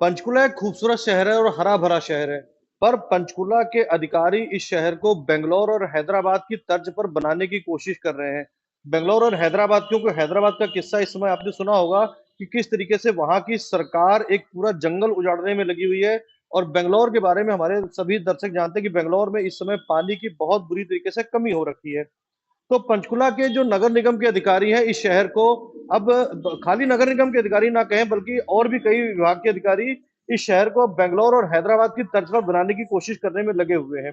पंचकुला एक खूबसूरत शहर है और हरा भरा शहर है। पर पंचकुला के अधिकारी इस शहर को बेंगलोर और हैदराबाद की तर्ज पर बनाने की कोशिश कर रहे हैं। बेंगलोर और हैदराबाद, क्योंकि हैदराबाद का किस्सा इस समय आपने सुना होगा कि किस तरीके से वहां की सरकार एक पूरा जंगल उजाड़ने में लगी हुई है। और बेंगलोर के बारे में हमारे सभी दर्शक जानते हैं कि बेंगलोर में इस समय पानी की बहुत बुरी तरीके से कमी हो रखी है। तो पंचकुला के जो नगर निगम के अधिकारी हैं इस शहर को अब खाली नगर निगम के अधिकारी ना कहें बल्कि और भी कई विभाग के अधिकारी इस शहर को अब बेंगलोर और हैदराबाद की तर्ज पर बनाने की कोशिश करने में लगे हुए हैं।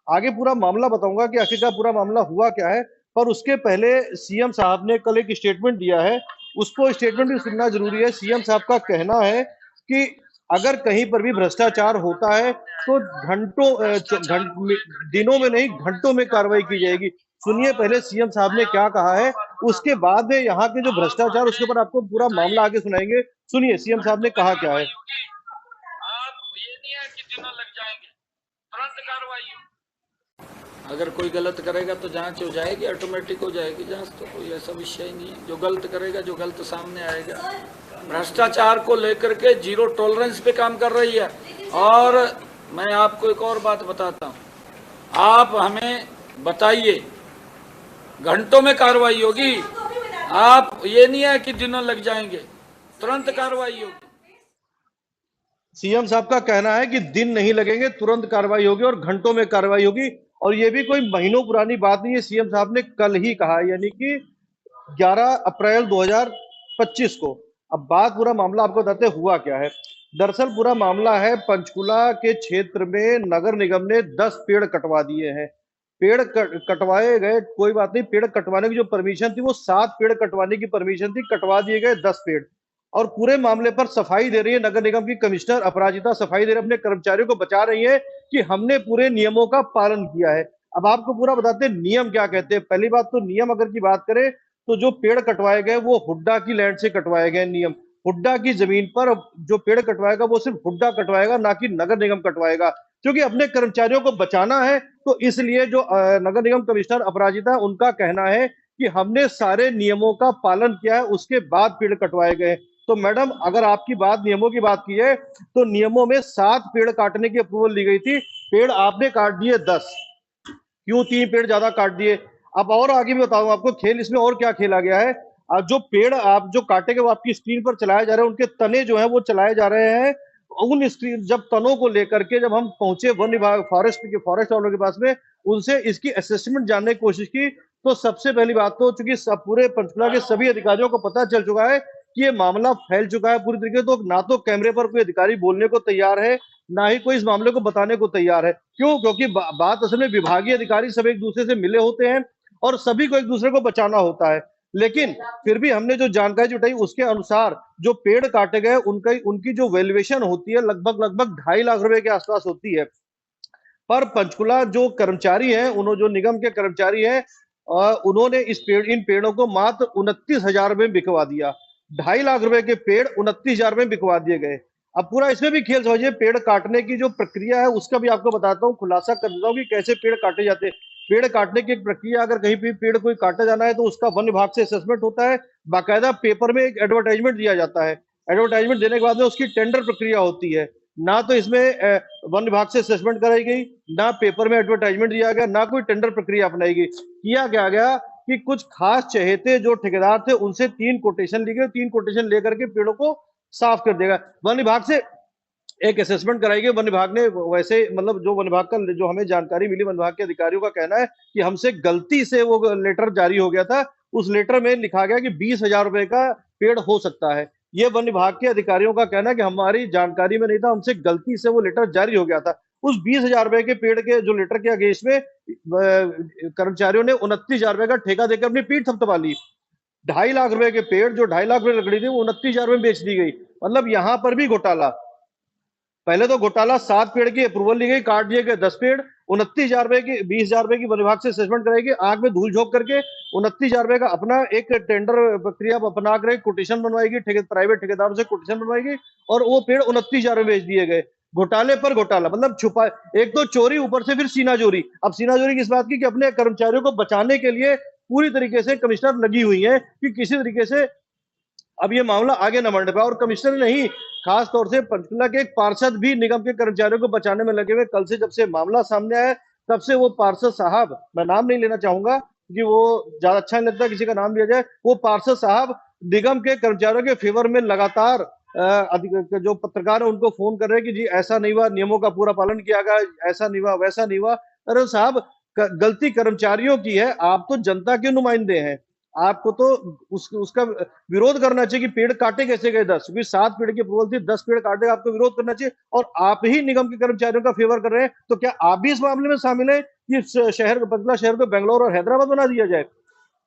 आगे पूरा मामला बताऊंगा कि आखिरकार पूरा मामला हुआ क्या है। पर उसके पहले सीएम साहब ने कल एक स्टेटमेंट दिया है, उसको स्टेटमेंट भी सुनना जरूरी है। सीएम साहब का कहना है कि अगर कहीं पर भी भ्रष्टाचार होता है तो दिनों में नहीं घंटों में कार्रवाई की जाएगी। सुनिए पहले सीएम साहब ने क्या कहा है, उसके बाद में यहाँ के जो भ्रष्टाचार उसके ऊपर आपको पूरा मामला आगे सुनाएंगे। सुनिए सीएम साहब ने कहा क्या है। आप ये नहीं है कि दिनों लग जाएंगे, तुरंत कार्रवाई हो। अगर कोई गलत करेगा तो जांच हो जाएगी, ऑटोमेटिक हो जाएगी जांच, तो कोई ऐसा विषय ही नहीं है। जो गलत करेगा, जो गलत सामने आएगा। भ्रष्टाचार को लेकर के जीरो टॉलरेंस पे काम कर रही है। और मैं आपको एक और बात बताता हूँ, आप हमें बताइए, घंटों में कार्रवाई होगी। आप ये नहीं है कि दिनों लग जाएंगे, तुरंत कार्रवाई होगी। सीएम साहब का कहना है कि दिन नहीं लगेंगे, तुरंत कार्रवाई होगी और घंटों में कार्रवाई होगी। और ये भी कोई महीनों पुरानी बात नहीं है, सीएम साहब ने कल ही कहा, यानी कि 11 अप्रैल 2025 को। अब बात पूरा मामला आपको बताते हुआ क्या है। दरअसल पूरा मामला है पंचकुला के क्षेत्र में नगर निगम ने 10 पेड़ कटवा दिए हैं। पेड़ कटवाए गए, कोई बात नहीं, पेड़ कटवाने की जो परमिशन थी वो 7 पेड़ कटवाने की परमिशन थी, कटवा दिए गए 10 पेड़। और पूरे मामले पर सफाई दे रही है नगर निगम की कमिश्नर अपराजिता, सफाई दे रहे अपने कर्मचारियों को बचा रही है कि हमने पूरे नियमों का पालन किया है। अब आपको पूरा बताते हैं नियम क्या कहते हैं। पहली बात तो नियम अगर की बात करें तो जो पेड़ कटवाए गए वो हुड्डा की लैंड से कटवाए गए। नियम, हुड्डा की जमीन पर जो पेड़ कटवाएगा वो सिर्फ हुड्डा कटवाएगा, ना कि नगर निगम कटवाएगा। क्योंकि अपने कर्मचारियों को बचाना है तो इसलिए जो नगर निगम कमिश्नर अपराजिता उनका कहना है कि हमने सारे नियमों का पालन किया है, उसके बाद पेड़ कटवाए गए। तो मैडम अगर आपकी बात नियमों की बात की है तो नियमों में 7 पेड़ काटने की अप्रूवल ली गई थी, पेड़ आपने काट दिए 10। क्यों 3 पेड़ ज्यादा काट दिए। अब और आगे भी बताऊं आपको खेल, इसमें और क्या खेला गया है। जो पेड़ आप जो काटेंगे वो आपकी स्क्रीन पर चलाए जा रहे हैं, उनके तने जो है वो चलाए जा रहे हैं। उन स्क्रीन जब तनों को लेकर के जब हम पहुंचे वन विभाग फॉरेस्ट वालों के पास में, उनसे इसकी असेसमेंट जानने की कोशिश की, तो सबसे पहली बात तो चूंकि सब पूरे पंचकुला के सभी अधिकारियों को पता चल चुका है कि ये मामला फैल चुका है पूरी तरीके से, तो ना तो कैमरे पर कोई अधिकारी बोलने को तैयार है, ना ही कोई इस मामले को बताने को तैयार है। क्यों? क्योंकि बात असल में विभागीय अधिकारी सब एक दूसरे से मिले होते हैं और सभी को एक दूसरे को बचाना होता है। लेकिन फिर भी हमने जो जानकारी जुटाई उसके अनुसार जो पेड़ काटे गए उनकी जो वैल्यूएशन होती है लगभग लगभग 2.5 लाख रुपए के आसपास होती है। पर पंचकुला जो कर्मचारी हैं, उन्होंने जो निगम के कर्मचारी हैं, उन्होंने इन पेड़ों को मात्र 29,000 रुपए में बिकवा दिया। 2.5 लाख रुपए के पेड़ 29,000 में बिकवा दिए गए। अब पूरा इसमें भी खेल समझिए, पेड़ काटने की जो प्रक्रिया है उसका भी आपको बताता हूँ, खुलासा कर देता हूँ कि कैसे पेड़ काटे जाते हैं। पेड़ काटने की एक प्रक्रिया, अगर कहीं भी पेड़ कोई काटा जाना है तो उसका वन विभाग से असेसमेंट होता है, बाकायदा पेपर में एक एडवर्टाइजमेंट दिया जाता है। एडवर्टाइजमेंट देने के बाद में उसकी टेंडर प्रक्रिया होती है। ना तो इसमें वन विभाग से असेसमेंट कराई गई, ना पेपर में एडवर्टाइजमेंट दिया गया, ना कोई टेंडर प्रक्रिया अपनाई गई। किया क्या गया कि कुछ खास चहेते जो ठेकेदार थे उनसे 3 कोटेशन ली गई, 3 कोटेशन लेकर के पेड़ों को साफ कर देगा। वन विभाग से एक असेसमेंट कराई गई। वन विभाग ने वैसे, मतलब जो वन विभाग का जो हमें जानकारी मिली, वन विभाग के अधिकारियों का कहना है कि हमसे गलती से वो लेटर जारी हो गया था। उस लेटर में लिखा गया कि 20,000 रुपए का पेड़ हो सकता है। ये वन विभाग के अधिकारियों का कहना है कि हमारी जानकारी में नहीं था, हमसे गलती से वो लेटर जारी हो गया था। उस 20,000 रुपए के पेड़ के जो लेटर के अगेंस्ट में कर्मचारियों ने 29,000 रुपए का ठेका देकर अपनी पीठ थपथपा ली। 2.5 लाख रुपए के पेड़, जो 2.5 लाख रुपए लकड़ी थी, वो 29,000 में बेच दी गई। मतलब यहां पर भी घोटाला। पहले तो घोटाला, 7 पेड़ की अप्रूवल ली गई, काट दिए गए 10 पेड़। 29,000 रुपए की, 20,000 रुपए की वन विभाग से असेसमेंट कराएगी, आग में धूल झोंक करके 29,000 रुपए का अपना एक टेंडर प्रक्रिया अपना कर कोटेशन बनवाएगी, प्राइवेट ठेकेदारों से कोटेशन बनवाएगी और वो पेड़ 29,000 में बेच दिए गए। घोटाले पर घोटाला, मतलब छुपा, एक तो चोरी, ऊपर से फिर सीना चोरी। अब सीना चोरी किस बात की कि अपने कर्मचारियों को बचाने के लिए पूरी तरीके से कमिश्नर लगी हुई है कि किसी तरीके से अब ये मामला आगे न बढ़ने पाए। और कमिश्नर नहीं, खास तौर से पंचकुला के एक पार्षद भी निगम के कर्मचारियों को बचाने में लगे हुए। कल से जब से मामला सामने आया तब से वो पार्षद साहब, मैं नाम नहीं लेना चाहूंगा कि वो ज्यादा अच्छा नहीं लगता किसी का नाम लिया जाए, वो पार्षद साहब निगम के कर्मचारियों के फेवर में लगातार जो पत्रकार है उनको फोन कर रहे हैं कि जी ऐसा नहीं हुआ, नियमों का पूरा पालन किया गया, ऐसा नहीं हुआ, वैसा नहीं हुआ। अरे साहब, गलती कर्मचारियों की है, आप तो जनता के नुमाइंदे हैं। आपको तो उसका विरोध करना चाहिए कि पेड़ काटे कैसे गए 10, क्योंकि 7 पेड़ की अप्रूवल थी, 10 पेड़ काटे, आपको विरोध करना चाहिए। और आप ही निगम के कर्मचारियों का फेवर कर रहे हैं, तो क्या आप भी इस मामले में शामिल है कि शहर बदला शहर को बेंगलोर और हैदराबाद बना दिया जाए?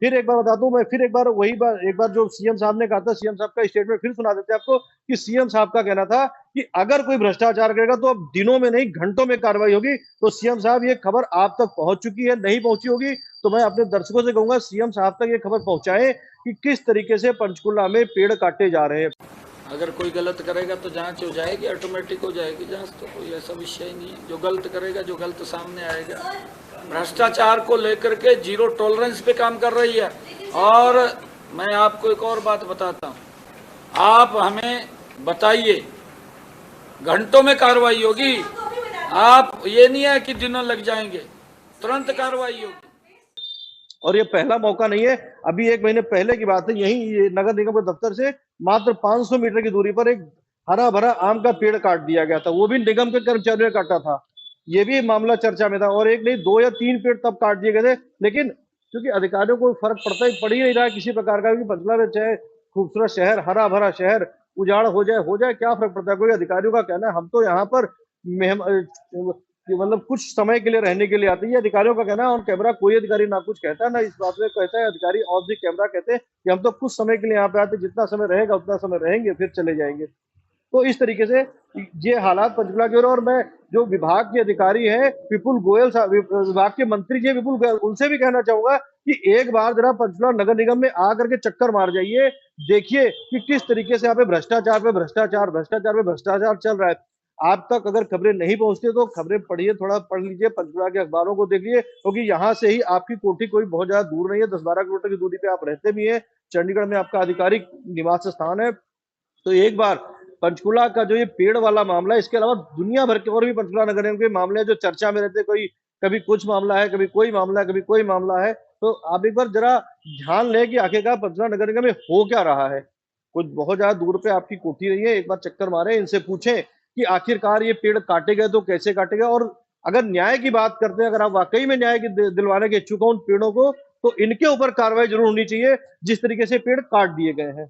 फिर एक बार बता दूं मैं, फिर एक बार वही बात, एक बार जो सीएम साहब ने कहा था, सीएम साहब का स्टेटमेंट फिर सुना देते हैं आपको कि सीएम साहब का कहना था कि अगर कोई भ्रष्टाचार करेगा तो अब दिनों में नहीं घंटों में कार्रवाई होगी। तो सीएम साहब, ये खबर आप तक पहुंच चुकी है, नहीं पहुंची होगी तो मैं अपने दर्शकों से कहूंगा सीएम साहब तक ये खबर पहुंचाएं कि किस तरीके से पंचकुला में पेड़ काटे जा रहे हैं। अगर कोई गलत करेगा तो जांच हो जाएगी, ऑटोमेटिक हो जाएगी जांच, तो कोई ऐसा विषय ही नहीं है। जो गलत करेगा, जो गलत सामने आएगा, भ्रष्टाचार को लेकर के जीरो टॉलरेंस पे काम कर रही है। और मैं आपको एक और बात बताता हूँ, आप हमें बताइए, घंटों में कार्रवाई होगी। आप ये नहीं है कि दिनों लग जाएंगे, तुरंत कार्रवाई होगी। और ये पहला मौका नहीं है, अभी 1 महीने पहले की बात है, यही नगर निगम के दफ्तर से मात्र 500 मीटर की दूरी पर एक हरा भरा आम का पेड़ काट दिया गया था, वो भी निगम के कर्मचारियों ने काटा था। ये भी मामला चर्चा में था, और एक नहीं 2 या 3 पेड़ तब काट दिए गए थे। लेकिन क्योंकि अधिकारियों को फर्क पड़ ही नहीं रहा है किसी प्रकार का, क्योंकि पंचकुला में चाहे खूबसूरत शहर, हरा भरा शहर, उजाड़ हो जाए क्या फर्क पड़ता है। कोई अधिकारियों का कहना है हम तो यहाँ पर कि मतलब कुछ समय के लिए रहने के लिए आते हैं, अधिकारियों का कहना है ऑन कैमरा। कोई अधिकारी ना कुछ कहता है ना इस बात में कहता है अधिकारी ऑफ द कैमरा कहते हैं कि हम तो कुछ समय के लिए यहाँ पे आते, जितना समय रहेगा उतना समय रहेंगे फिर चले जाएंगे। तो इस तरीके से ये हालात पंचकुला के, और मैं जो विभाग के अधिकारी हैं विपुल गोयल साहब, विभाग के मंत्री जी विपुल गोयल, उनसे भी कहना चाहूंगा कि एक बार जरा पंचकुला नगर निगम में आकर के चक्कर मार जाइए, देखिए कि किस तरीके से यहाँ पे भ्रष्टाचार पे भ्रष्टाचार चल रहा है। आप तक अगर खबरें नहीं पहुंचती तो खबरें पढ़िए, थोड़ा पढ़ लीजिए, पंचकुला के अखबारों को देखिए, क्योंकि यहाँ से ही आपकी कोठी कोई बहुत ज्यादा दूर नहीं है, 10-12 किलोमीटर की दूरी पे आप रहते भी हैं, चंडीगढ़ में आपका आधिकारिक निवास स्थान है। तो एक बार पंचकुला का जो ये पेड़ वाला मामला है, इसके अलावा दुनिया भर के और भी पंचकुला नगर निगम के मामले जो चर्चा में रहते, कोई कभी कुछ मामला है, कभी कोई मामला है, कभी कोई मामला है। तो आप एक बार जरा ध्यान लें कि आखिरकार पंचकुला नगर निगम में हो क्या रहा है। कुछ बहुत ज्यादा दूर पे आपकी कोठी नहीं है, एक बार चक्कर मारे, इनसे पूछें कि आखिरकार ये पेड़ काटे गए तो कैसे काटे गए। और अगर न्याय की बात करते हैं, अगर आप वाकई में न्याय की दिलवाने के इच्छुक हो उन पेड़ों को, तो इनके ऊपर कार्रवाई जरूर होनी चाहिए जिस तरीके से पेड़ काट दिए गए हैं।